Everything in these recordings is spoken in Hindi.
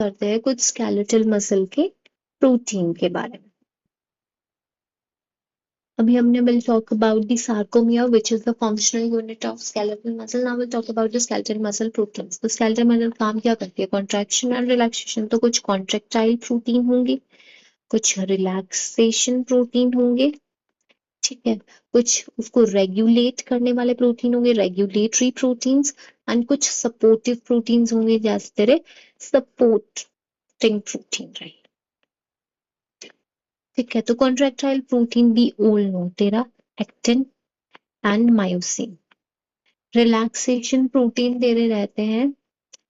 करते हैं कुछ स्केलेटल मसल के प्रोटीन के बारे में। अभी हमने will talk about the sarcomere, which is the functional unit of skeletal muscle. Now we'll talk about the skeletal muscle proteins. तो skeletal muscle काम क्या करती है? Contraction and relaxation. तो कुछ contractile प्रोटीन होंगे, कुछ रिलैक्सेशन प्रोटीन होंगे, ठीक है, कुछ उसको रेगुलेट करने वाले प्रोटीन होंगे, रेगुलेटरी प्रोटीन्स, एंड कुछ सपोर्टिव प्रोटीन्स होंगे, जैसे तेरे सपोर्टिंग प्रोटीन, राइट। ठीक है, तो कॉन्ट्रैक्टाइल प्रोटीन भी ओल नो तेरा actin and myosin. Relaxation protein तेरे रहते हैं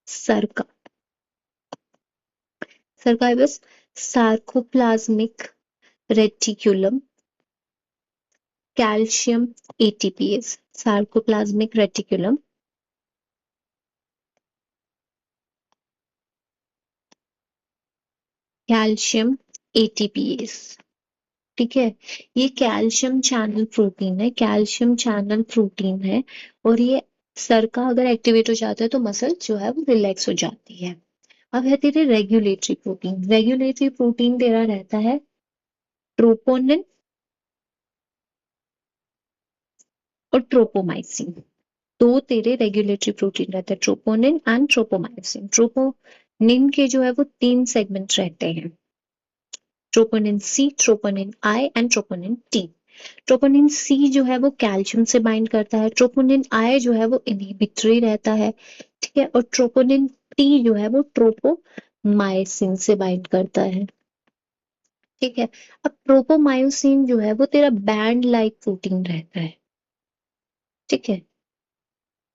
सरका, सरका है बस sarcoplasmic reticulum, calcium ATPase, sarcoplasmic reticulum, calcium ATPase. ठीक है, ये कैल्शियम चैनल प्रोटीन है, कैल्शियम चैनल प्रोटीन है, और ये सरका अगर एक्टिवेट हो जाता है तो मसल जो है वो रिलैक्स हो जाती है। अब है तेरे रेगुलेटरी प्रोटीन। रेगुलेटरी प्रोटीन तेरा रहता है ट्रोपोनिन और ट्रोपोमाइसिन। दो तेरे रेगुलेटरी प्रोटीन रहते हैं, ट्रोपोनिन एंड ट्रोपोमाइसिन। ट्रोपोनिन के जो है वो 3 सेगमेंट रहते हैं, troponin C, troponin I and troponin T. Troponin C जो है वो कैल्शियम से बाइंड करता है, ट्रोपोनिन आई जो है वो इनहिबिटरी रहता है, ठीक है, और ट्रोपोनिन टी जो है वो ट्रोपोमाइसिन से बाइंड करता है। ठीक है, अब ट्रोपोमायोसिन जो है वो तेरा बैंड लाइक प्रोटीन रहता है। ठीक है,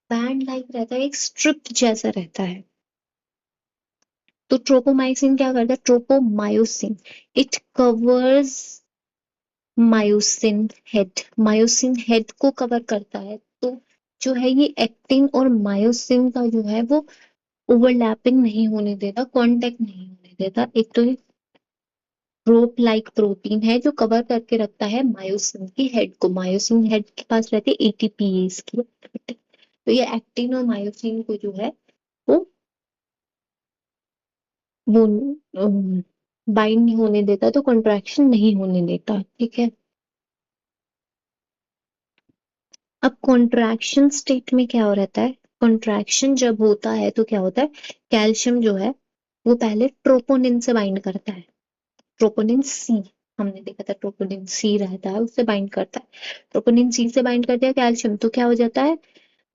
बैंड लाइक रहता है, एक स्ट्रिप जैसा रहता है। तो ट्रोपोमाइसिन क्या करता है? Tropomyosin it covers myosin head को कवर करता है। तो जो है ये एक्टिन और मायोसिन का जो है वो ओवरलैपिंग नहीं होने देता, कांटेक्ट नहीं होने देता। एक तो ये रोप लाइक प्रोटीन है जो कवर करके रखता है मायोसिन की हेड को। मायोसिन हेड के पास रहती है एटीपीएस की एक्टिविटी। तो ये एक्टिन और मायोसिन को जो है वो वो बाइंड नहीं होने देता, तो कॉन्ट्रैक्शन नहीं होने देता। ठीक है, अब कॉन्ट्रैक्शन स्टेट में क्या हो रहता है? कॉन्ट्रैक्शन जब होता है तो क्या होता है? कैल्शियम जो है वो पहले ट्रोपोनिन से बाइंड करता है, ट्रोपोनिन सी। हमने देखा था ट्रोपोनिन सी रहता है, उससे बाइंड करता है। ट्रोपोनिन सी से बाइंड कर दिया कैल्शियम, तो क्या हो जाता है?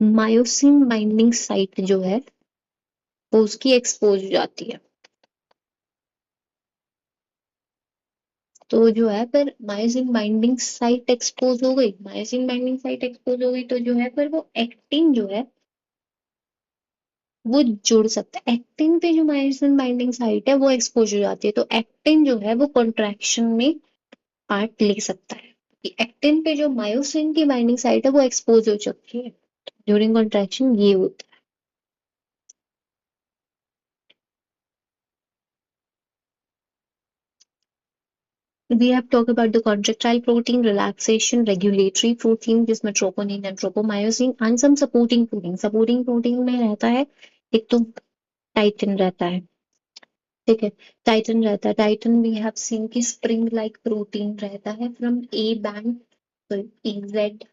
मायोसिन बाइंडिंग साइट जो है वो उसकी एक्सपोज हो जाती है। तो जो है फिर मायोसिन बाइंडिंग साइट एक्सपोज हो गई, मायोसिन बाइंडिंग साइट एक्सपोज हो गई, तो जो है फिर वो एक्टिन जो है वो जुड़ सकता है। एक्टिन पे जो मायोसिन बाइंडिंग साइट है वो एक्सपोज हो जाती है, तो एक्टिन जो है वो कॉन्ट्रैक्शन में पार्ट ले सकता है। एक्टिन पे जो मायोसिन की बाइंडिंग साइट है वो एक्सपोज हो चुकी है, ड्यूरिंग कॉन्ट्रैक्शन ये होता है। We have talked about the contractile protein, relaxation, regulatory protein जिसमें troponin and tropomyosin and some supporting protein। supporting protein में रहता है एक तो टाइटिन रहता है, ठीक है, टाइटन रहता है। टाइटन वी हैव सीन की स्प्रिंग लाइक प्रोटीन रहता है from A band, sorry Z,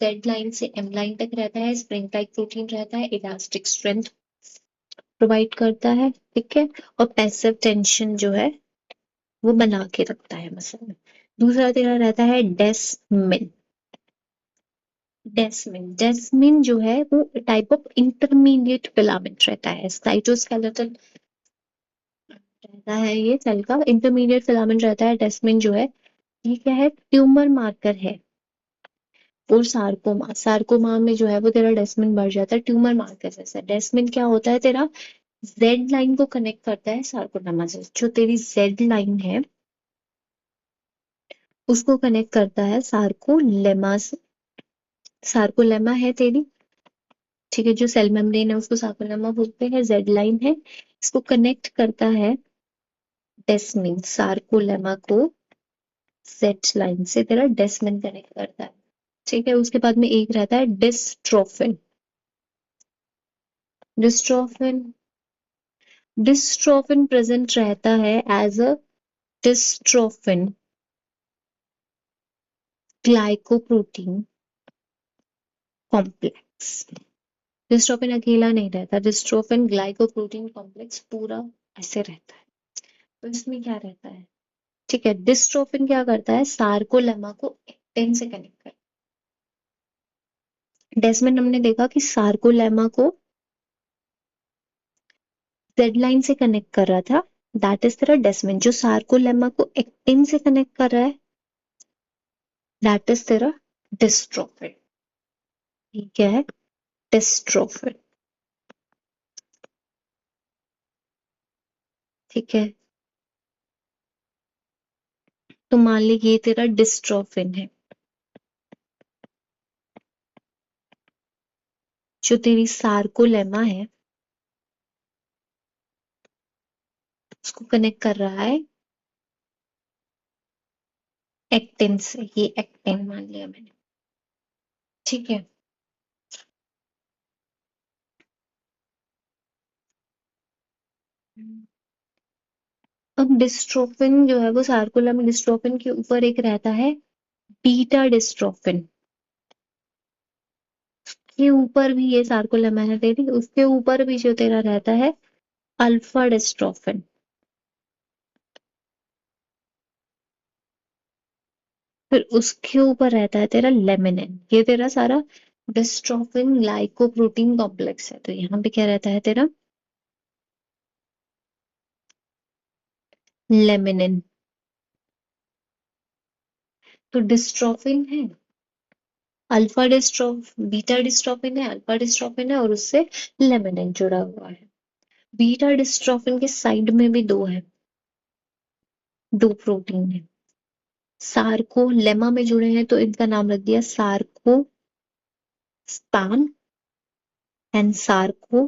Z line से एम लाइन तक रहता है, स्प्रिंग लाइक प्रोटीन रहता है, इलास्टिक स्ट्रेंथ प्रोवाइड करता है, ठीक है, और पैसिव टेंशन जो है वो बना के रखता है मसल में। दूसरा तेरा रहता है डेस्मिन। डेस्मिन जो है वो टाइप ऑफ इंटरमीडिएट फिलामेंट रहता है, साइटोस्केलेटल रहता है, ये सेल का इंटरमीडिएट फिलामेंट रहता है डेस्मिन जो है। ये क्या है? ट्यूमर मार्कर है। और सार्कोमा, सार्कोमा में जो है वो तेरा डेस्मिन बढ़ जाता है, ट्यूमर मार्कर जैसा। डेस्मिन क्या होता है तेरा? जेड लाइन को कनेक्ट करता है सार्कोडामा से। जो तेरी जेड लाइन है उसको कनेक्ट करता है सार्कोलेमा से। सार्कोलेमा है तेरी, ठीक है, जो सेल मेम्ब्रेन है उसको सार्कोलेमा बोलते हैं, जेड लाइन है, इसको कनेक्ट करता है डेस्मिन। सार्कोलेमा को जेड लाइन से तेरा डेस्मिन कनेक्ट करता है, ठीक है। उसके बाद में एक रहता है डिस्ट्रोफिन। डिस्ट्रोफिन डिस्ट्रोफिन प्रेजेंट रहता है as a dystrophin glycoprotein complex. Dystrophin अकेला नहीं रहता, डिस्ट्रोफिन ग्लाइकोप्रोटीन कॉम्प्लेक्स पूरा ऐसे रहता है। तो इसमें क्या रहता है, ठीक है, डिस्ट्रोफिन क्या करता है, सार्कोलेमा को एक्टिन से कनेक्ट करता है। डेस्मन हमने देखा कि सार्कोलेमा को जेड लाइन से कनेक्ट कर रहा था, दैट इज तेरा डेस्मिन। जो सार्कोलेमा को एक्टिन से कनेक्ट कर रहा है दैट इज तेरा डिस्ट्रोफिन। ठीक है, डिस्ट्रोफिन। ठीक है, तो मान ली ये तेरा डिस्ट्रोफिन है। जो तेरी सार्कोलेमा है उसको कनेक्ट कर रहा है एक्टिन से, ये एक्टिन मान लिया मैंने। ठीक है, अब डिस्ट्रोफिन जो है वो सार्कोलेमा डिस्ट्रोफिन के ऊपर एक रहता है बीटा डिस्ट्रोफिन। के ऊपर भी ये सार्कोलेमा है तेरी, उसके ऊपर भी जो तेरा रहता है अल्फा डिस्ट्रोफिन। फिर उसके ऊपर रहता है तेरा लेमिनिन। ये तेरा सारा डिस्ट्रोफिन ग्लाइकोप्रोटीन कॉम्प्लेक्स है। तो यहाँ पे क्या रहता है तेरा लेमिनिन। तो डिस्ट्रोफिन है, अल्फा डिस्ट्रोफ बीटा डिस्ट्रोफिन है, अल्फा डिस्ट्रोफिन है और उससे लेमिनिन जुड़ा हुआ है। बीटा डिस्ट्रोफिन के साइड में भी दो है, दो प्रोटीन है। सार्को लेमा में जुड़े हैं तो इनका नाम रख दिया sarcospan and Sarco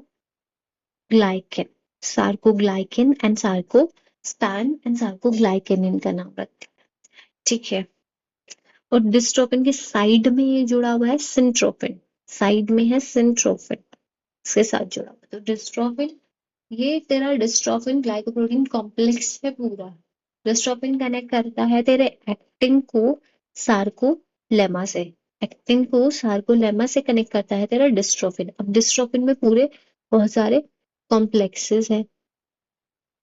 glycan. Sarcoglycan and sarcospan and sarcoglycan इनका नाम रख दिया। ठीक है, और डिस्ट्रोफिन के साइड में ये जुड़ा हुआ है सिंट्रोफिन। साइड में है सिंट्रोफिन, इसके साथ जुड़ा हुआ। तो डिस्ट्रोफिन, ये तेरा डिस्ट्रोफिन ग्लाइकोप्रोटीन कॉम्प्लेक्स है पूरा। डिस्ट्रोफिन कनेक्ट करता है तेरे एक्टिन को सार्कोलेमा से। एक्टिन को सार्कोलेमा से कनेक्ट करता है तेरा डिस्ट्रोफिन। अब डिस्ट्रोफिन में पूरे बहुत सारे कॉम्प्लेक्सेस है।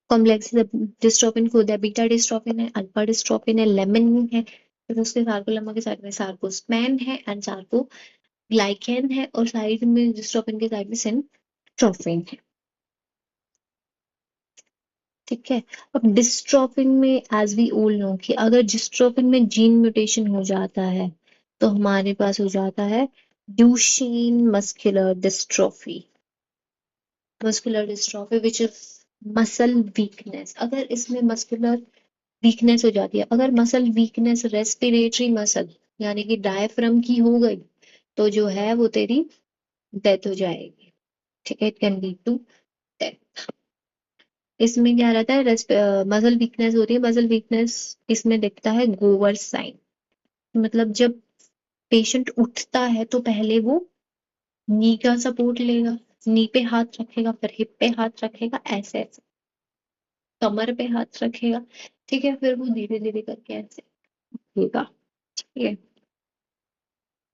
कॉम्प्लेक्सेस डिस्ट्रोफिन को होता है, बीटा डिस्ट्रोफिन है, अल्फा डिस्ट्रोफिन है, लेमिनिन है, फिर उसके सार्कोलेमा के साइड में सार्कोस्पैन है एंड सार्कोग्लाइकेन है, और साइड में डिस्ट्रोफिन के साइड में सिंट्रोफिन है। ठीक है, अब डिस्ट्रोफिन में एज वी ऑल नो कि अगर डिस्ट्रोफिन में जीन म्यूटेशन हो जाता है तो हमारे पास हो जाता है Duchenne muscular dystrophy. Muscular dystrophy which is muscle weakness. अगर इसमें मस्कुलर वीकनेस हो जाती है, अगर मसल वीकनेस रेस्पिरेटरी मसल यानी कि डायफ्राम की हो गई तो जो है वो तेरी डेथ हो जाएगी। ठीक है, it can lead to death. इसमें क्या रहता है, मसल वीकनेस होती है। मसल वीकनेस इसमें दिखता है गोवर साइन। मतलब जब पेशेंट उठता है तो पहले वो नी का सपोर्ट लेगा, नी पे हाथ रखेगा, फिर हिप पे हाथ रखेगा, ऐसे ऐसे कमर पे हाथ रखेगा। ठीक है, फिर वो धीरे धीरे करके ऐसे उठेगा। ठीक है,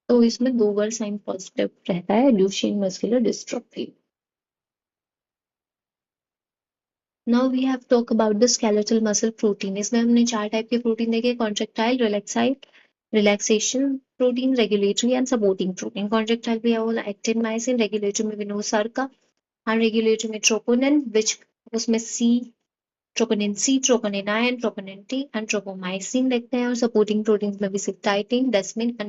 तो इसमें गोवर साइन पॉजिटिव रहता है Duchenne muscular dystrophy. Now we have talk about the skeletal muscle protein. इसमें हमने चार टाइप के प्रोटीन देखे, contractile, relaxile, relaxation protein, regulatory and supporting protein. Contractile भी है एक्टिन मायोसिन, रेगुलेटरी में विनोसर्का, एंड रेगुलेटरी में ट्रोपोनिन विच उसमें C troponin C, troponin I and troponin T and tropomyosin देखते हैं। और सपोर्टिंग प्रोटीन में भी सिप्टाइटिन, डेस्मिन एंड